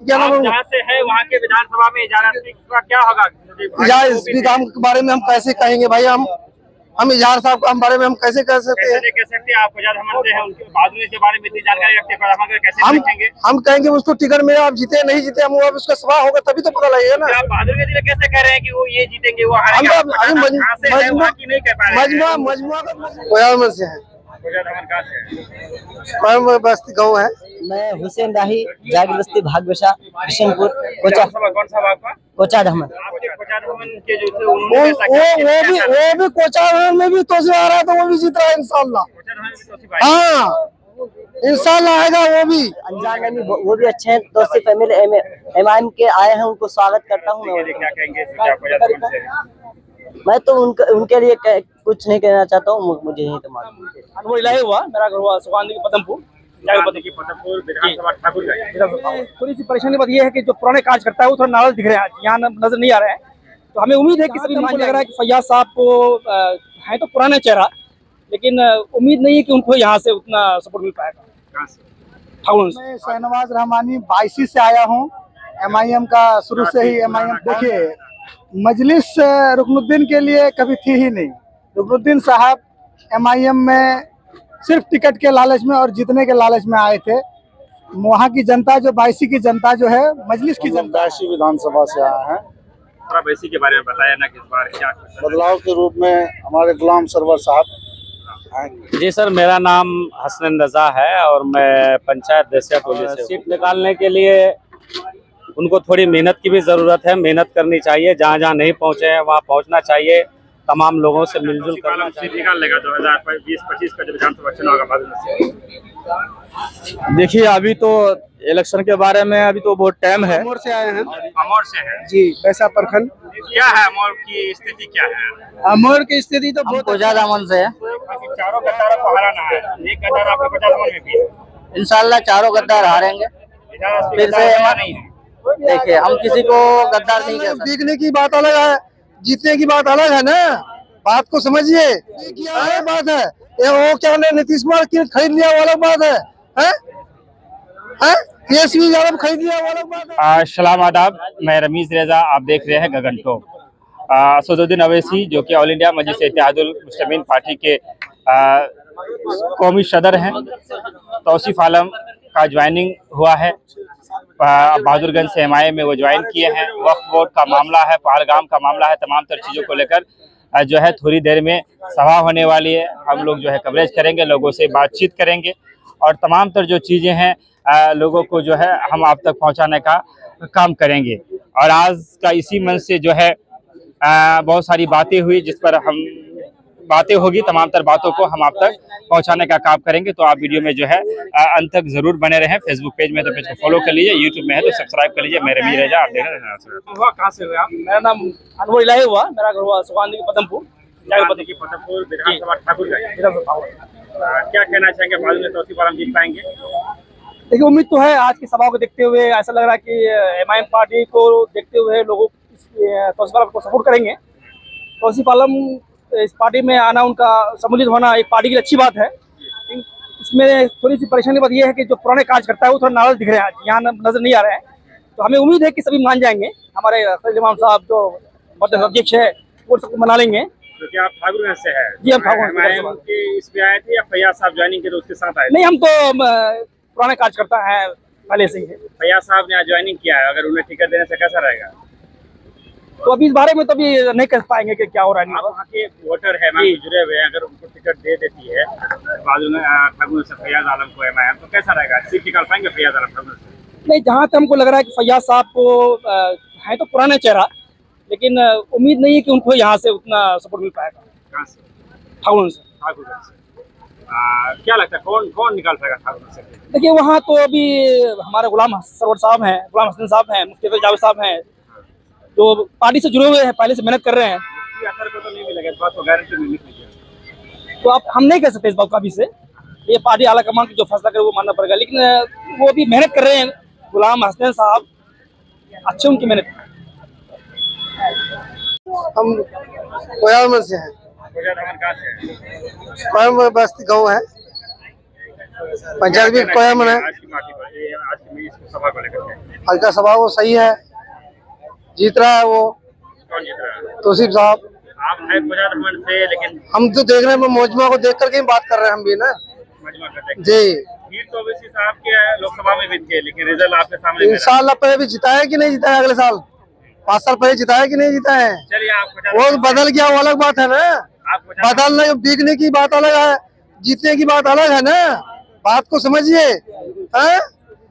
क्या नाम जहाँ से है वहाँ के विधानसभा में इजारा का क्या होगा? यार इस काम के बारे में हम कैसे कहेंगे भाई, हम इजहार साहब के बारे में हम कैसे कह सकते हैं? कैसे कह सकते हैं? आप आजाद हमर से हैं, उनके बहादुरी के बारे में इतनी जानकारी रखते हैं, हम कैसे देखेंगे? हम कहेंगे उसको टिकट में आप जीते नहीं जीते, हम अब उसका सवाल होगा तभी तो पता लगेगा ना। आप बहादुर के दिल कैसे कह रहे हैं कि वो ये जीतेंगे वो हारेंगे? मजमुआ से है, बस्ती गाँव है। मैं हुसैन राही, जागिर बस्ती, भागवशा, किशनपुर, कोचा। कौन सा आपका? कोचा धमन। वो भी कोचा में भी तो से आ रहा है, तो वो भी जीत रहा है इंशाल्लाह। हाँ इंशाल्लाह आएगा वो भी। अंजान में वो भी अच्छे हैं। दोस्ती फैमिली एमआईएम के आए हैं, उनको स्वागत करता हूँ मैं तो उनके लिए कुछ नहीं कहना चाहता हूँ, मुझे यही तो मालूम है। हुआ मेरा घर हुआ सुखानदी के पदमपुर, थोड़ी सी परेशानी बात ये है कि जो पुराने कार्यकर्ता है वो थोड़ा नाराज दिख रहे हैं, यहाँ नजर नहीं आ रहे हैं। तो हमें उम्मीद है कि सभी हमको लग रहा है कि फैयाज साहब को है तो पुराना चेहरा, लेकिन उम्मीद नहीं है कि उनको यहाँ से उतना सपोर्ट मिल पाएगा। मैं शहनवाज रहमानी 22 से आया हूँ, एमआईएम का शुरू से ही एमआईएम। देखिए मजलिस रुकनुद्दीन के लिए कभी थी ही नहीं। रुकनुद्दीन साहब एमआईएम में सिर्फ टिकट के लालच में और जीतने के लालच में आए थे। वहाँ की जनता जो 22 की जनता जो है, मजलिस की जनता, 82 विधानसभा से आए हैं। थोड़ा बैसी के बारे में बताया ना कि इस बार क्या बदलाव के रूप में हमारे गुलाम सरवर साहब आएंगे। जी सर, मेरा नाम हसन रजा है और मैं पंचायत देसिया टोली से। सीट निकालने के लिए उनको थोड़ी मेहनत की भी ज़रूरत है, मेहनत करनी चाहिए। जहाँ जहाँ नहीं पहुँचे हैं वहाँ पहुँचना चाहिए, तमाम लोगों से मिलजुल करना चाहिए। सीट निकाल लेगा 2020-25 का जो विधानसभा चुनाव होगा। देखिए अभी तो इलेक्शन के बारे में अभी तो बहुत टाइम है। अमोर से आए हैं। अमोर से है जी, वैसा प्रखंड। क्या है अमोर की स्थिति, क्या है अमोर की स्थिति तो बहुत कोचा दामन से है। चारों गद्दारों को हराना है। एक गद्दार आपके कोचा में भी है। इंशाल्लाह चारों गद्दार हारेंगे फिर से। नहीं है। देखिए हम किसी को गद्दार नहीं कह सकते। जीतने की बात अलग है, जीतने की बात अलग है ना, बात को समझिए। क्या बात है ये, वो क्या नीतीश कुमार की खरीद लिया वो अलग बात है, केसवी यादव खरीद लिया वो अलग बात है। सलाम आदाब, मैं रमीज रेजा, आप देख रहे हैं गगन टॉप। असदुद्दीन अवैसी जो कि ऑल इंडिया मजलिस इत्तेहादुल मुस्लिमीन पार्टी के कौमी सदर हैं, तौसीफ आलम का ज्वाइनिंग हुआ है। बहादुरगंज से एमआईएम में वो ज्वाइन किए हैं। वक्फ बोर्ड का मामला है, पहलगाम का मामला है, तमाम तर चीज़ों को लेकर जो है थोड़ी देर में सभा होने वाली है। हम लोग जो है कवरेज करेंगे, लोगों से बातचीत करेंगे और तमाम तर जो चीज़ें हैं लोगों को जो है हम आप तक पहुंचाने का काम करेंगे। और आज का इसी मंच से जो है बहुत सारी बातें हुई, जिस पर हम बातें होगी, तमाम तर बातों को हम आप तक पहुंचाने का काम करेंगे। तो आप वीडियो में जो है अंत तक जरूर बने रहें। फेसबुक पेज में तो पेज को फॉलो कर लीजिए, यूट्यूब में है तो सब्सक्राइब कर लीजिए। मेरे मीर रेजा, आप देख रहे हैं। कहाँ से हुए आप? मेरा नाम अनवर इलाही हुआ, मेरा घर हुआ सुखानदी के पदमपुर, पदमपुर विधानसभा ठाकुर। क्या कहना चाहेंगे, बाद में तौसीफ आलम जीत पाएंगे? देखिए उम्मीद तो है। आज की सभा को देखते हुए ऐसा लग रहा है कि एमआईएम पार्टी को देखते हुए लोगों तौसीफ आलम को सपोर्ट करेंगे। तौसीफ आलम इस पार्टी में आना, उनका सम्मिलित होना एक पार्टी की अच्छी बात है। इसमें थोड़ी सी परेशानी बात यह है कि जो पुराने कार्यकर्ता है वो थोड़ा नाराज दिख रहे हैं, यहाँ नजर नहीं आ रहे हैं। तो हमें उम्मीद है कि सभी मान जाएंगे। हमारे इमाम साहब जो अध्यक्ष है वो सबको मना लेंगे। तो क्या आप ठाकुरगंज से है? जी हम ठाकुरगंज के इसमें आए थे या फैयाज साहब ज्वाइनिंग के तो उसके साथ आए थे? नहीं, हम तो पुराने कार्यकर्ता हैं पहले से ही है। फैयाज साहब ने आज ज्वाइनिंग किया है, अगर उन्हें टिकट देने से कैसा रहेगा? तो अभी इस बारे में तो अभी नहीं कह पाएंगे कि क्या हो रहा है। वहाँ के वोटर है जुड़े हुए हैं, अगर उनको टिकट दे देती है बाद में ठाकुरगंज से फैयाज आलम को एमआईएम, तो कैसा रहेगा? सीट निकाल पाएंगे फैयाज आलम ठाकुरगंज से? नहीं, जहाँ तक हमको लग रहा है कि फैयाज साहब को है तो पुराना चेहरा, लेकिन उम्मीद नहीं है कि उनको यहाँ से उतना सपोर्ट मिल पाएगा। कहाँ से? ठाकुरगंज से। ठाकुरगंज से। क्या लगता है कौन निकाल पाएगा ठाकुरगंज से? देखिए वहाँ तो अभी हमारे गुलाम सरवर साहब हैं, गुलाम हसन साहब हैं, मुफ्ती जावेद साहब हैं, जो पार्टी से जुड़े हुए हैं, पहले से मेहनत कर रहे हैं। असर को तो नहीं मिलेगा, इस बात को गारंटी मिलनी चाहिए। तो आप हम नहीं कह सकते इस बात का अभी से। ये पार्टी आला कमान की जो फैसला करे वो मानना पड़ेगा, लेकिन वो भी मेहनत कर रहे हैं। गुलाम हसन साहब अच्छे, उनकी मेहनत। हम कोयाल से हैं, बस्ती गाँव है। पंचायत भी कायम है। आज की पार्टी पर ये आज की इस सभा को लेकर के आज का सभा वो सही है, जीत रहा है वो कौन जीत रहा है? तौसीफ साहब। आप है प्रजातंत्र से, लेकिन हम तो देख रहे हैं, मौजमा को देख करके ही बात कर रहे हैं हम भी ना मजमा करते जी। जीत तो ओवैसी साहब की है, लोकसभा में भी थे, लेकिन रिजल्ट आपके सामने मेरा। इंशाल्लाह पहले भी जिताया कि नहीं जिताया, अगले साल 5 साल पहले जिताया कि नहीं जिताया है। चलिए आप वो बदल गया वो अलग बात है ना, बदलने बिकने की बात अलग है, जीतने की बात अलग है ना, बात को समझिए। हैं?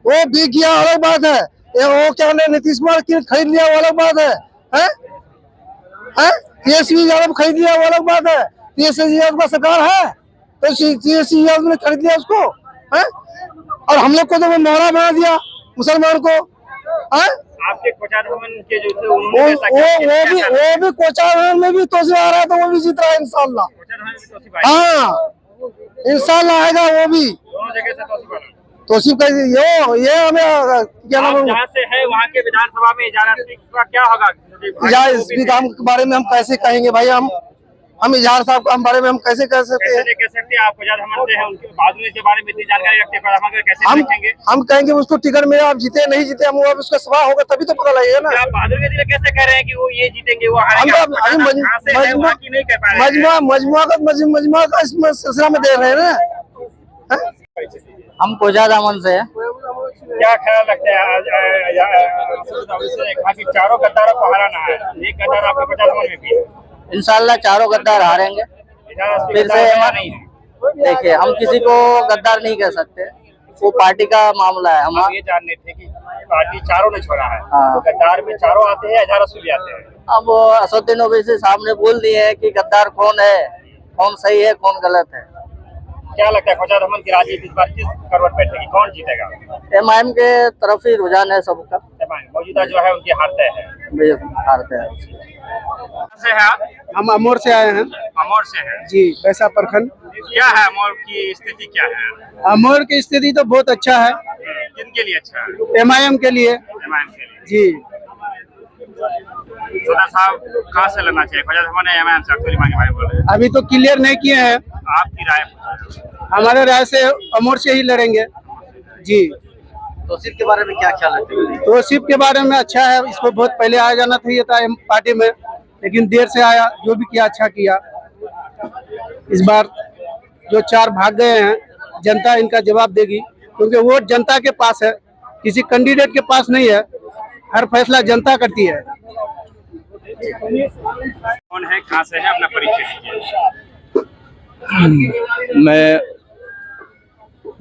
वो बिक गया अलग बात है, ये वो क्या नीतीश कुमार की खरीद लिया वो अलग बात है। हैं? तेजस्वी यादव खरीद लिया वो अलग बात है, तेजस्वी यादव का सरकार है तो तेजस्वी यादव ने खरीद लिया उसको। हैं? और हम लोग को तो वो मोहरा बना दिया मुसलमान को। हैं? आपके कोचार भवन के जो थे वो उन्होंने ऐसा क्या किया? वो भी कोचार में भी तोसी आ रहा है, तो वो भी जीत रहा है इंशाल्लाह। कोचार भवन में भी तौसीफ आई। हाँ इंशाल्लाह आएगा वो भी। दोनों जगह से तौसीफ आई। तोसीफ का ये हमें क्या नाम आप जहाँ से है वहाँ के विधानसभा में इजारा का क्या होगा? इस काम के बारे में हम कैसे कहेंगे भाई, हम इजहार साहब के बारे में हम कैसे कह सकते हैं। कैसे कह सकते हैं? आप कोचार भवन से हैं, उनके बादल के बारे में इतनी जानकारी रखते हैं, कैसे देखेंगे? हम कहेंगे उसको टिकट में आप जीते नहीं जीते, हम अब उसका सवाल होगा तभी तो पता लगेगा ना। आप बहादुर के जिले कैसे कह रहे हैं कि वो ये जीतेंगे वो हारेंगे? हम तो अभी मजमुआ का इस सिलसिला में दे रहे हैं ना। हम कोजा दामन से है। क्या ख्याल लगता है कहा कि चारों गद्दारों को हराना है, एक गद्दार आपके कोचार भवन में भी है, इंशाल्लाह चारों गद्दार हारेंगे। फिर से नहीं है। देखिए, हम किसी को गद्दार नहीं कह सकते, वो पार्टी का मामला है। हम हम ये जानने थे कि पार्टी चारों ने छोड़ा है, हाँ। तो गद्दार में चारों आते हैं, 1100 भी आते हैं। अब असदुद्दीन ओवैसी साहब ने बोल दिए है कि गद्दार कौन है, कौन सही है, कौन गलत है। क्या लगता है कोचार भवन की राजनीति इस बार किस करवट बैठेगी, कौन जीतेगा? एमआईएम के तरफ ही रुझान है सबका, मौजूदा जो है उनकी हारते हैं। हारते हैं। से है आप? हम अमोर से आए हैं अमौर से है जी, वैसा प्रखंड। क्या है अमौर की स्थिति, क्या है? अमोर की स्थिति तो बहुत अच्छा है, किनके लिए अच्छा है? एमआईएम के लिए एमआईएम के लिए। जी। सोदा साहब कहाँ से लेना चाहिए? कोचार भवन है एमआईएम से? एक्चुअली भाई बोल रहे हैं, अभी तो क्लियर नहीं किए हैं, आपकी राय? हमारे राय से अमोर से ही लड़ेंगे जी। तौसीफ के बारे में क्या ख्याल है? तौसीफ के बारे में अच्छा है, इसको बहुत पहले आ जाना चाहिए था पार्टी में, लेकिन देर से आया, जो भी किया अच्छा किया। इस बार जो 4 भाग गए हैं, जनता इनका जवाब देगी, क्योंकि वोट जनता के पास है, किसी कैंडिडेट के पास नहीं है, हर फैसला जनता करती है। कौन है, कहाँ से है, अपना परिचय दीजिए। मैं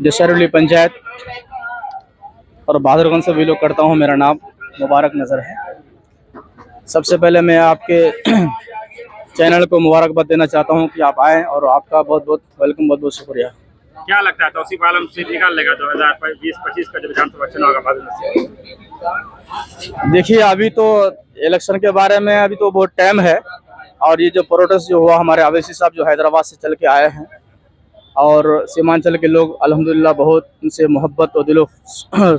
जसरौली पंचायत और बहादुरगंज से बिलोंग करता हूं। मेरा नाम मुबारक नज़र है। सबसे पहले मैं आपके चैनल को मुबारकबाद देना चाहता हूं कि आप आए, और आपका बहुत बहुत वेलकम, बहुत बहुत शुक्रिया। क्या लगता है तौसीफ आलम सीट निकाल लेगा 2020-25 का जो विधानसभा चुनाव का बाद में? देखिए, अभी तो इलेक्शन के बारे में अभी तो बहुत टाइम है, और ये जो प्रोटेस्ट जो हुआ, हमारे ओवैसी साहब जो हैदराबाद से चल के आए हैं, और सीमांचल के लोग अल्हम्दुलिल्लाह बहुत उनसे मोहब्बत और दिलो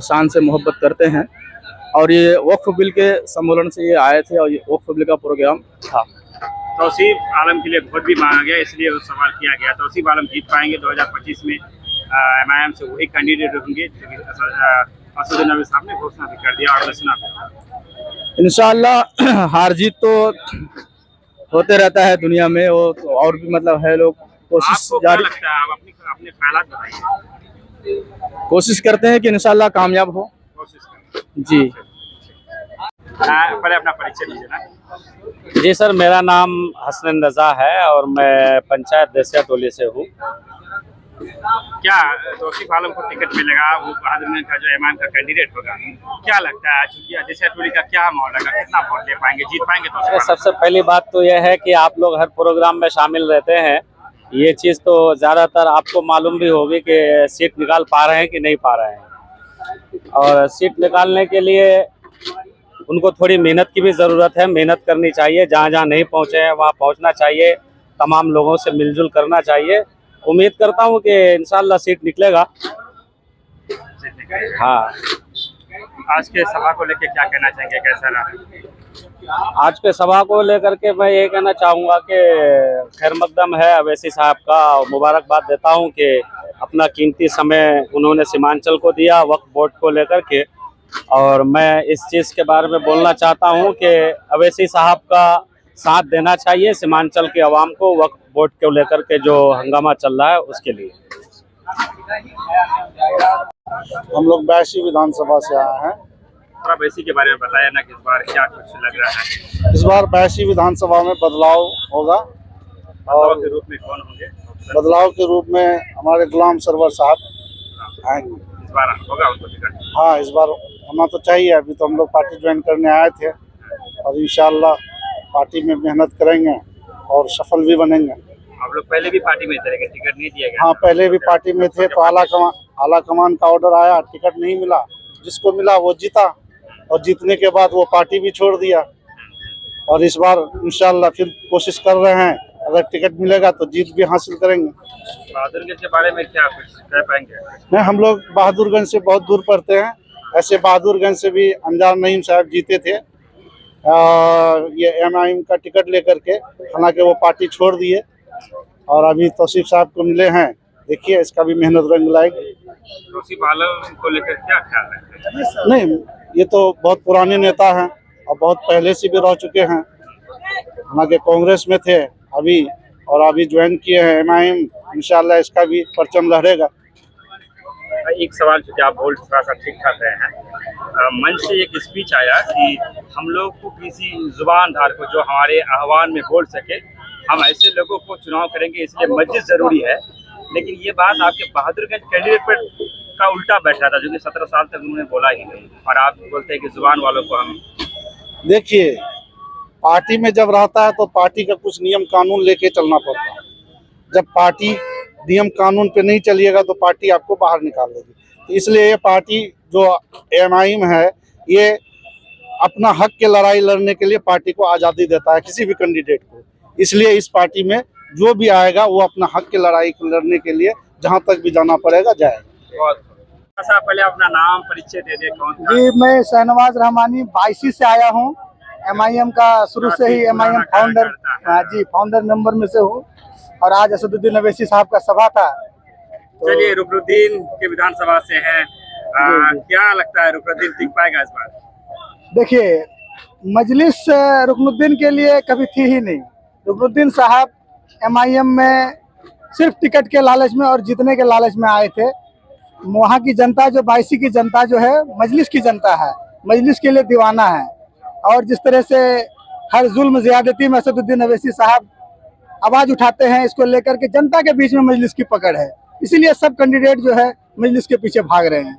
शान से मोहब्बत करते हैं, और ये वक्फ बिल के सम्मेलन से ये आए थे, और ये वक्फ बिल का प्रोग्राम था। तौसीफ आलम के लिए वोट भी मांगा गया, इसलिए वो सवाल किया गया। तौसीफ आलम जीत पाएंगे 2025 में? एमआईएम से वही कैंडिडेट होंगे। असदुद्दीन ओवैसी साहब ने घोषणा भी कर दिया, और सुना इंशाअल्लाह हार जीत तो होते रहता है दुनिया में, वो तो और भी मतलब है, लोग कोशिश आपको क्या जारी लगता है? आप अपने ख्यालात बताइए। कोशिश करते हैं कि इंशाअल्लाह कामयाब हो। कोशिश करें जी। पहले अपना परिचय दीजिए ना। जी सर, मेरा नाम हसनैन रज़ा है और मैं पंचायत देसिया टोली से हूँ। क्या तौसीफ आलम को टिकट मिलेगा? वो बहादुरगंज का जो एमआईएम का कैंडिडेट होगा, क्या लगता है देसिया टोली का क्या माहौल है? कितना वोट ले पाएंगे, जीत पाएंगे तौसीफ आलम? सबसे पहली बात तो यह है कि आप लोग हर प्रोग्राम में शामिल रहते हैं, ये चीज़ तो ज़्यादातर आपको मालूम भी होगी कि सीट निकाल पा रहे हैं कि नहीं पा रहे हैं, और सीट निकालने के लिए उनको थोड़ी मेहनत की भी ज़रूरत है। मेहनत करनी चाहिए, जहाँ जहाँ नहीं पहुँचे हैं वहाँ पहुँचना चाहिए, तमाम लोगों से मिलजुल करना चाहिए। उम्मीद करता हूँ कि इंशाल्लाह सीट निकलेगा। हाँ, आज के सभा को लेकर क्या कहना चाहेंगे, कैसा रहा? आज के सभा को लेकर के मैं ये कहना चाहूँगा कि खैर मकदम है ओवैसी साहब का, और मुबारकबाद देता हूँ कि अपना कीमती समय उन्होंने सीमांचल को दिया वक्फ बोर्ड को लेकर के। और मैं इस चीज़ के बारे में बोलना चाहता हूं कि अवैसी साहब का साथ देना चाहिए सीमांचल के अवाम को वक्फ बोर्ड को लेकर के जो हंगामा चल रहा है उसके लिए। हम लोग बैसी विधानसभा से आए हैं। थोड़ा वैसी के बारे में बताया ना कि इस बार क्या कुछ लग रहा है। इस बार बैसी विधानसभा में बदलाव होगा और के रूप में कौन होंगे? बदलाव के रूप में हमारे गुलाम सरवर साहब आएंगे। इस बार होगा उनको टिकट? हाँ, इस बार होना तो चाहिए। अभी तो हम लोग पार्टी ज्वाइन करने आए थे और इंशाल्लाह पार्टी में मेहनत करेंगे और सफल भी बनेंगे। आप लोग पहले भी पार्टी में थे लेकिन टिकट नहीं दिया गया? हाँ, पहले भी पार्टी में थे तो आला कमान का ऑर्डर आया, टिकट नहीं मिला। जिसको मिला वो जीता और जीतने के बाद वो पार्टी भी छोड़ दिया। और इस बार इंशाल्लाह फिर कोशिश कर रहे हैं, अगर टिकट मिलेगा तो जीत भी हासिल करेंगे। बहादुरगंज के बारे में क्या कुछ कह पाएंगे? नहीं, हम लोग बहादुरगंज से बहुत दूर पड़ते हैं। ऐसे बहादुरगंज से भी अंजार नईम साहब जीते थे ये MIM का टिकट लेकर के, हालांकि वो पार्टी छोड़ दिए और अभी तौसीफ साहब को मिले हैं। देखिए इसका भी मेहनत रंग लाएगी। तौसीफ आलम को लेकर क्या ख्याल है? नहीं, ये तो बहुत पुराने नेता हैं और बहुत पहले से भी रह चुके हैं। हालांकि कांग्रेस में थे अभी और अभी ज्वाइन किए हैं MIM। इंशाल्लाह इसका भी परचम लहरेगा। एक सवाल जो कि आप बोल थोड़ा सा ठीक ठाक रहे हैं, मंच से एक स्पीच आया कि हम लोग को किसी जुबानदार को जो हमारे आह्वान में बोल सके, हम ऐसे लोगों को चुनाव करेंगे, इसलिए मस्जिद जरूरी है। लेकिन ये बात आपके बहादुरगंज कैंडिडेट पर का उल्टा बैठ रहा था, जो कि 17 साल तक उन्होंने बोला ही नहीं, और आप बोलते हैं कि जुबान वालों को हम। देखिए, पार्टी में जब रहता है तो पार्टी का कुछ नियम कानून लेके चलना पड़ता है। जब पार्टी नियम कानून पे नहीं चलिएगा तो पार्टी आपको बाहर निकाल देगी। तो इसलिए ये पार्टी जो MIM है, ये अपना हक के लड़ाई लड़ने के लिए पार्टी को आज़ादी देता है, किसी भी कैंडिडेट को। इसलिए इस पार्टी में जो भी आएगा वो अपना हक के लड़ाई लड़ने के लिए जहाँ तक भी जाना पड़ेगा जाएगा। बहुत पहले अपना नाम परिचय दे दे। कौन? जी, मैं शहनवाज रहमानी बायसी से आया हूँ। MIM का शुरू से ही MIM फाउंडर, हाँ जी, फाउंडर मेंबर में से हूँ। और आज असदुद्दीन अवैसी साहब का सभा था। चलिए, रुकनुद्दीन के विधानसभा से हैं, क्या लगता है रुकनुद्दीन टिक पाएगा इस बार? देखिए, मजलिस रुकनुद्दीन के लिए कभी थी ही नहीं। रुकनुद्दीन साहब MIM में सिर्फ टिकट के लालच में और जीतने के लालच में आए थे। वहाँ की जनता, जो बायसी की जनता जो है, मजलिस की जनता है, मजलिस के लिए दीवाना है। और जिस तरह से हर जुल्म ज़्यादती में असदुद्दीन अवैसी साहब आवाज़ उठाते हैं, इसको लेकर के जनता के बीच में मजलिस की पकड़ है। इसीलिए सब कैंडिडेट जो है मजलिस के पीछे भाग रहे हैं।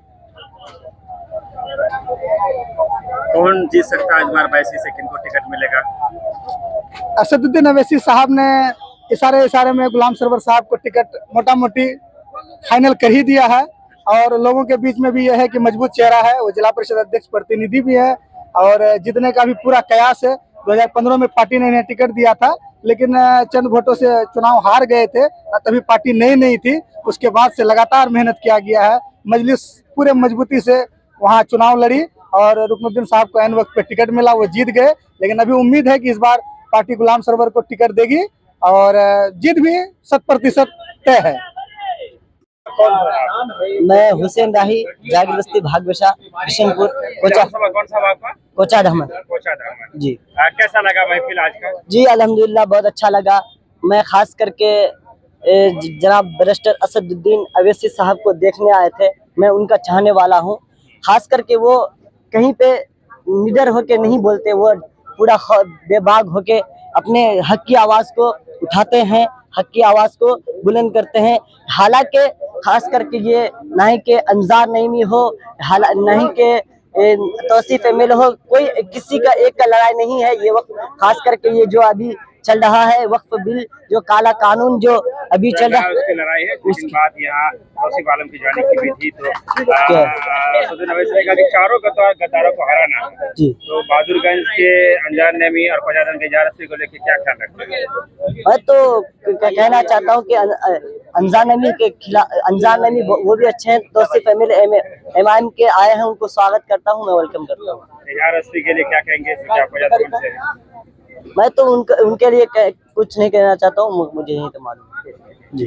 कौन जीत सकता है इस बार बायसी से? किनको टिकट मिलेगा? असदुद्दीन अवैसी साहब ने इशारे में गुलाम सरवर साहब को टिकट मोटा मोटी फाइनल कर ही दिया है। और लोगों के बीच में भी यह है कि मजबूत चेहरा है, वो जिला परिषद अध्यक्ष प्रतिनिधि भी है और जीतने का भी पूरा कयास है। 2015 में पार्टी ने इन्हें टिकट दिया था, लेकिन चंद वोटों से चुनाव हार गए थे, तभी पार्टी नहीं थी। उसके बाद से लगातार मेहनत किया गया है। मजलिस पूरे मजबूती से वहाँ चुनाव लड़ी और रुकनुद्दीन साहब को ऐन वक्त पे टिकट मिला, वो जीत गए। लेकिन अभी उम्मीद है कि इस बार पार्टी गुलाम सरवर को टिकट देगी और जीत भी 100% तय है। मैं हुसैन राही, जागिर बस्ती, भागवशा, किशनपुर, कोचा कौन सा आपका? कोचा धमन जी। कैसा लगा महफिल आज का? जी अल्हम्दुलिल्लाह बहुत अच्छा लगा। मैं खास करके जनाब बैरिस्टर असदुद्दीन अवैसी साहब को देखने आए थे। मैं उनका चाहने वाला हूं। खास करके वो कहीं पे निडर होके नहीं बोलते, वो पूरा बेबाक होके अपने हक की आवाज़ को उठाते हैं, हक की आवाज़ को बुलंद करते हैं। हालांकि खास करके ये ना ही के अंजार नईमी हो, ना ही के तौसीफ ML हो, कोई किसी का एक का लड़ाई नहीं है। ये वक्त खास करके ये जो अभी चल रहा है वक्फ बिल, जो काला कानून जो अभी चल रहा है, उसकी लड़ाई है। उसके बाद यहाँ तौसीफ आलम की जाने की भी थी, तो असदुद्दीन अवैसी का चारों गद्दारों को हराना जी। तो बहादुरगंज के अंजार नईमी और ख्वाजा के इजारती को लेकर क्या ख्याल रखते हैं? मैं तो कहना चाहता हूँ कि अंजार नईमी के खिलाफ, अंजार नईमी वो भी अच्छे हैं। तौसीफ MIM के आए हैं, उनको स्वागत करता हूँ, मैं वेलकम करता हूँ। इजारती के लिए क्या कहेंगे? मैं तो उनके लिए कुछ नहीं कहना चाहता हूँ, मुझे यही तो मालूम है जी।